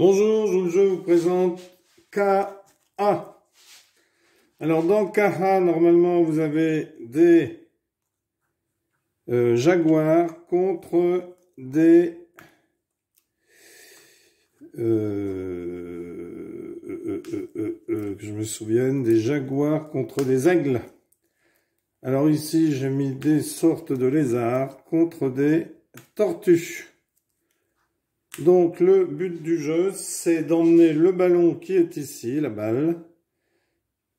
Bonjour, je vous présente KA. Alors dans KA, normalement vous avez des jaguars contre des que je me souvienne, des jaguars contre des aigles. Alors ici j'ai mis des sortes de lézards contre des tortues. Donc le but du jeu, c'est d'emmener le ballon qui est ici, la balle.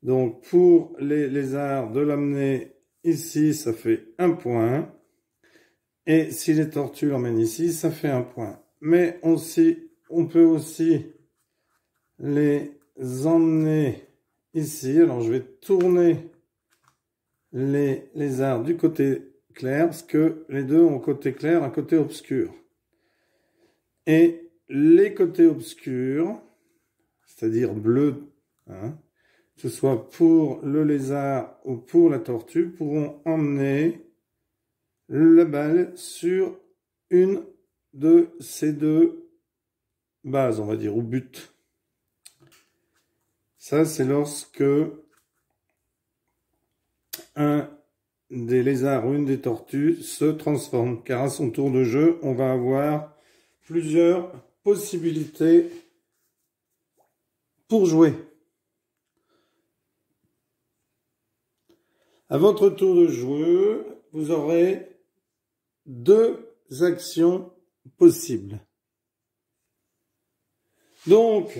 Donc pour les lézards, de l'amener ici, ça fait 1 point. Et si les tortues l'emmènent ici, ça fait 1 point. Mais on peut aussi les emmener ici. Alors je vais tourner les lézards du côté clair, parce que les deux ont un côté clair, un côté obscur. Et les côtés obscurs, c'est-à-dire bleu, que ce soit pour le lézard ou pour la tortue, pourront emmener la balle sur une de ces deux bases, on va dire, ou but. Ça, c'est lorsque un des lézards ou une des tortues se transforme, car à son tour de jeu, on va avoir plusieurs possibilités pour jouer. À votre tour de jeu, vous aurez 2 actions possibles. Donc,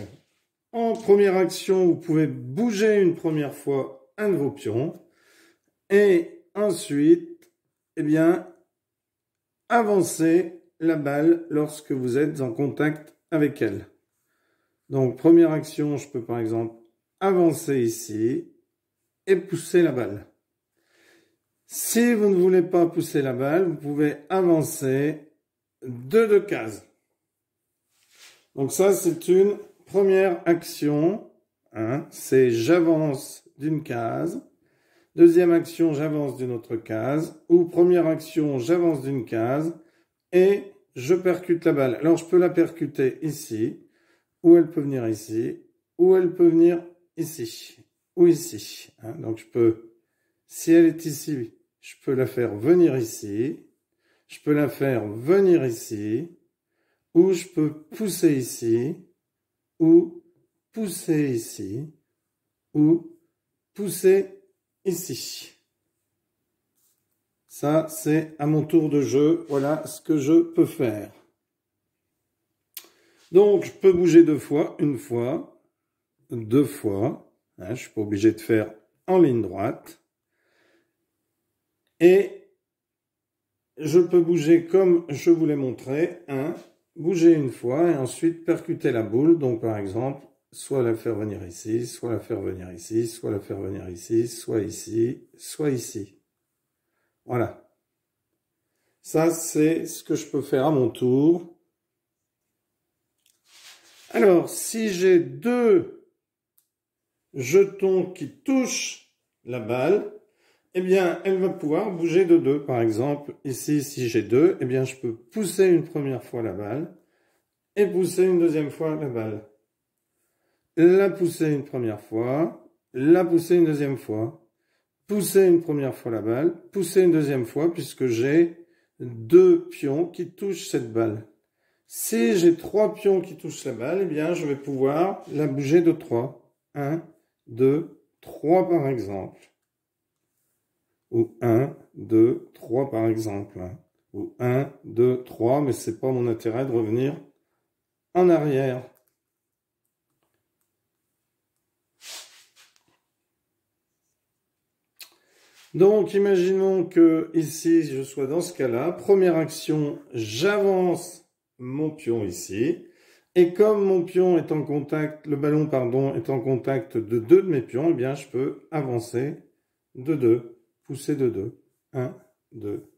en première action, vous pouvez bouger une première fois un de vos pions et ensuite, avancer la balle lorsque vous êtes en contact avec elle. Donc, première action, je peux par exemple avancer ici et pousser la balle. Si vous ne voulez pas pousser la balle, vous pouvez avancer 2 cases. Donc ça, c'est une première action. C'est j'avance d'une case. Deuxième action, j'avance d'une autre case. Ou première action, j'avance d'une case. Et je percute la balle. Alors, je peux la percuter ici, ou elle peut venir ici, ou elle peut venir ici, ou ici. Donc, je peux, si elle est ici, je peux la faire venir ici, je peux la faire venir ici, ou je peux pousser ici, ou pousser ici, ou pousser ici. Ça, c'est à mon tour de jeu. Voilà ce que je peux faire. Donc, je peux bouger 2 fois, 1 fois, 2 fois. Je ne suis pas obligé de faire en ligne droite. Et je peux bouger comme je vous l'ai montré. Bouger 1 fois et ensuite percuter la boule. Donc, par exemple, soit la faire venir ici, soit la faire venir ici, soit la faire venir ici, soit ici, soit ici. Voilà. Ça, c'est ce que je peux faire à mon tour. Alors, si j'ai 2 jetons qui touchent la balle, elle va pouvoir bouger de 2. Par exemple, ici, si j'ai 2, je peux pousser une première fois la balle et pousser une deuxième fois la balle. La pousser une première fois, la pousser une deuxième fois, pousser une première fois la balle, pousser une deuxième fois, puisque j'ai 2 pions qui touchent cette balle. Si j'ai 3 pions qui touchent la balle, je vais pouvoir la bouger de 3. 1, 2, 3 par exemple. Ou 1, 2, 3 par exemple. Ou 1, 2, 3, mais c'est pas mon intérêt de revenir en arrière. Donc, imaginons que ici, je sois dans ce cas-là. Première action, j'avance mon pion ici. Et comme mon pion est en contact, le ballon, pardon, est en contact de 2 de mes pions, je peux avancer de 2, pousser de 2. 1, 2,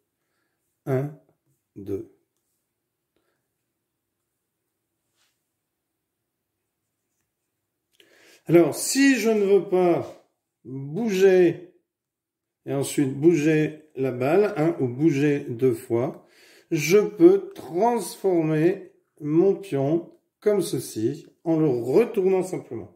1, 2. Alors, si je ne veux pas bouger et ensuite bouger la balle, ou bouger 2 fois, je peux transformer mon pion comme ceci, en le retournant simplement.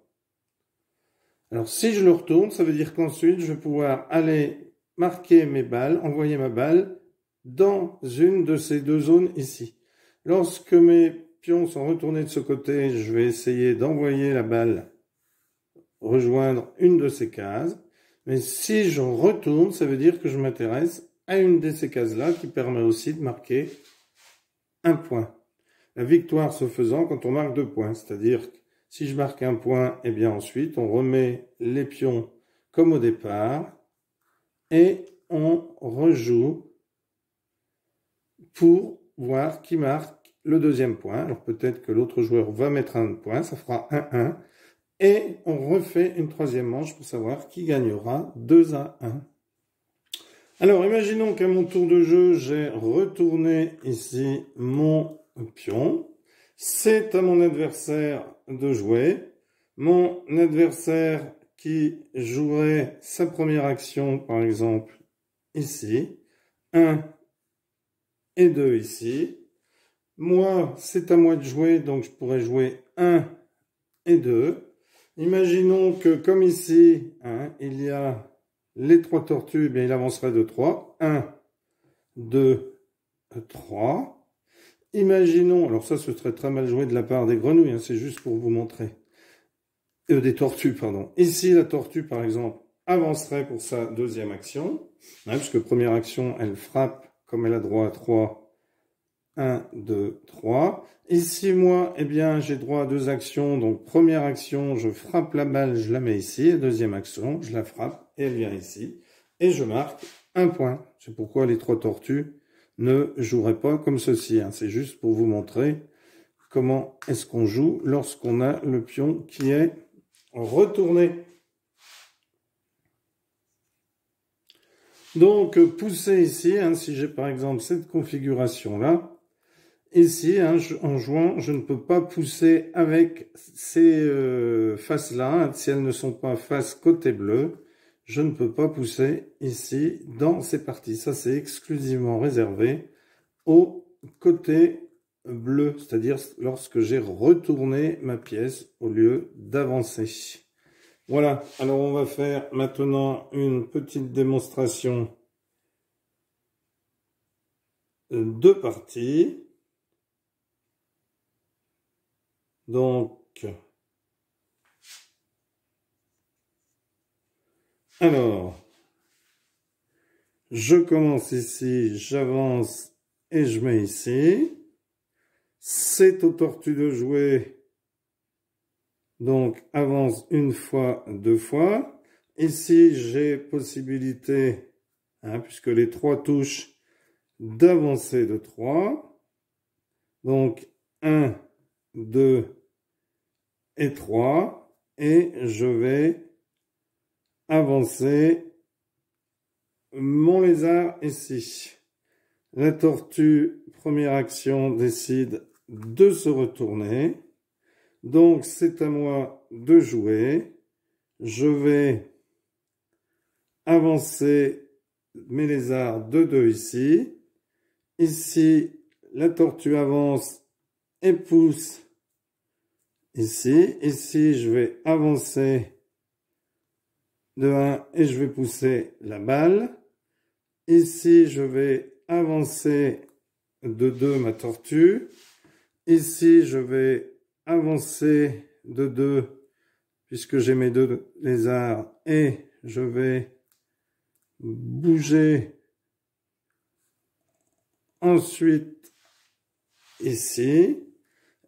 Alors, si je le retourne, ça veut dire qu'ensuite, je vais pouvoir aller marquer mes balles, envoyer ma balle dans une de ces deux zones ici. Lorsque mes pions sont retournés de ce côté, je vais essayer d'envoyer la balle rejoindre une de ces cases. Mais si je retourne, ça veut dire que je m'intéresse à une de ces cases-là qui permet aussi de marquer un point. La victoire se faisant quand on marque 2 points, c'est-à-dire que si je marque un point, et bien ensuite on remet les pions comme au départ et on rejoue pour voir qui marque le deuxième point. Alors peut-être que l'autre joueur va mettre un point, ça fera 1-1. Et on refait une troisième manche pour savoir qui gagnera 2-1. Alors, imaginons qu'à mon tour de jeu, j'ai retourné ici mon pion. C'est à mon adversaire de jouer. Mon adversaire qui jouerait sa première action, par exemple, ici. 1 et 2 ici. Moi, c'est à moi de jouer, donc je pourrais jouer 1 et 2. Imaginons que, comme ici, il y a les 3 tortues, eh bien, il avancerait de 3. 1, 2, 3. Imaginons, alors ça, ce serait très mal joué de la part des grenouilles, c'est juste pour vous montrer. Des tortues, pardon. Ici, la tortue, par exemple, avancerait pour sa deuxième action, puisque première action, elle frappe, comme elle a droit à 3. 1, 2, 3. Ici, moi, eh bien, j'ai droit à 2 actions. Donc, première action, je frappe la balle, je la mets ici. Deuxième action, je la frappe et elle vient ici. Et je marque 1 point. C'est pourquoi les 3 tortues ne joueraient pas comme ceci. C'est juste pour vous montrer comment est-ce qu'on joue lorsqu'on a le pion qui est retourné. Donc, pousser ici, si j'ai par exemple cette configuration-là, ici, en jouant, je ne peux pas pousser avec ces faces-là. Si elles ne sont pas face côté bleu, je ne peux pas pousser ici dans ces parties. Ça, c'est exclusivement réservé au côté bleu, c'est-à-dire lorsque j'ai retourné ma pièce au lieu d'avancer. Voilà, alors on va faire maintenant une petite démonstration de parties. Donc, alors, je commence ici, j'avance et je mets ici. C'est aux tortues de jouer. Donc, avance une fois, 2 fois. Ici, j'ai possibilité, puisque les 3 touches, d'avancer de 3. Donc, 1, 2 et 3. Et je vais avancer mon lézard ici. La tortue, première action, décide de se retourner. Donc, c'est à moi de jouer. Je vais avancer mes lézards de 2 ici. Ici, la tortue avance et pousse ici. Ici, je vais avancer de 1 et je vais pousser la balle. Ici, je vais avancer de 2 ma tortue. Ici, je vais avancer de 2 puisque j'ai mes 2 lézards et je vais bouger ensuite ici.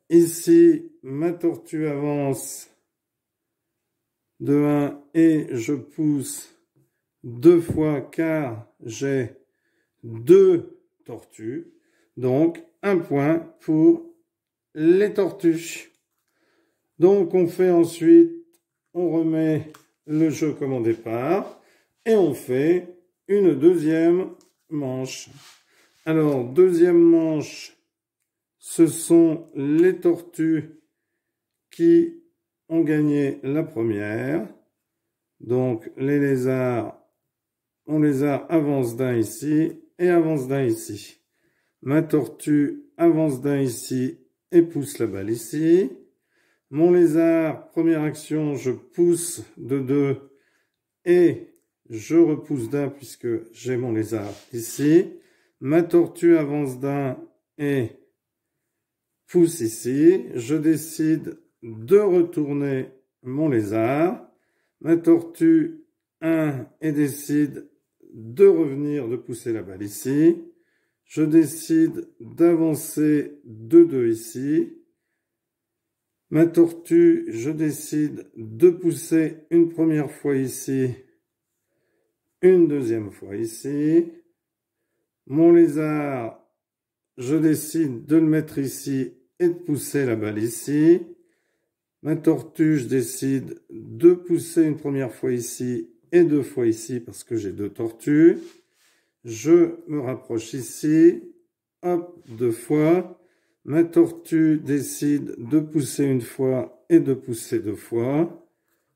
Ici, ma tortue avance de 1 et je pousse 2 fois car j'ai 2 tortues. Donc, 1 point pour les tortues. Donc, on fait ensuite, on remet le jeu comme au départ et on fait une deuxième manche. Alors, deuxième manche, ce sont les tortues qui ont gagné la première. Donc, les lézards, mon lézard avance d'un ici et avance d'un ici. Ma tortue avance d'un ici et pousse la balle ici. Mon lézard, première action, je pousse de 2 et je repousse d'un puisque j'ai mon lézard ici. Ma tortue avance d'un et pousse ici. Je décide de retourner mon lézard. Ma tortue 1 et décide de revenir, de pousser la balle ici. Je décide d'avancer de 2 ici. Ma tortue, je décide de pousser une première fois ici, une deuxième fois ici. Mon lézard, je décide de le mettre ici et de pousser la balle ici. Ma tortue, je décide de pousser une première fois ici et 2 fois ici parce que j'ai 2 tortues. Je me rapproche ici, hop, 2 fois. Ma tortue décide de pousser une fois et de pousser 2 fois.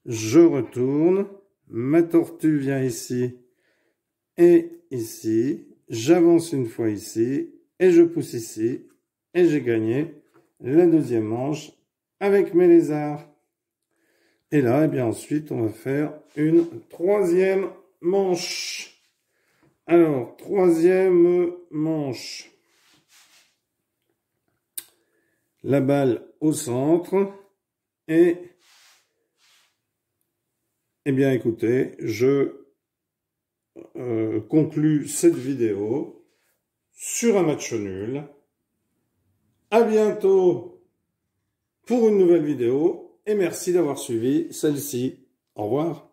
Je retourne. Ma tortue vient ici et ici. J'avance une fois ici et je pousse ici. Et j'ai gagné la deuxième manche avec mes lézards. Et là, eh bien ensuite, on va faire une troisième manche. Alors, troisième manche. La balle au centre et, eh bien écoutez, je conclus cette vidéo sur un match nul. À bientôt pour une nouvelle vidéo et merci d'avoir suivi celle-ci. Au revoir.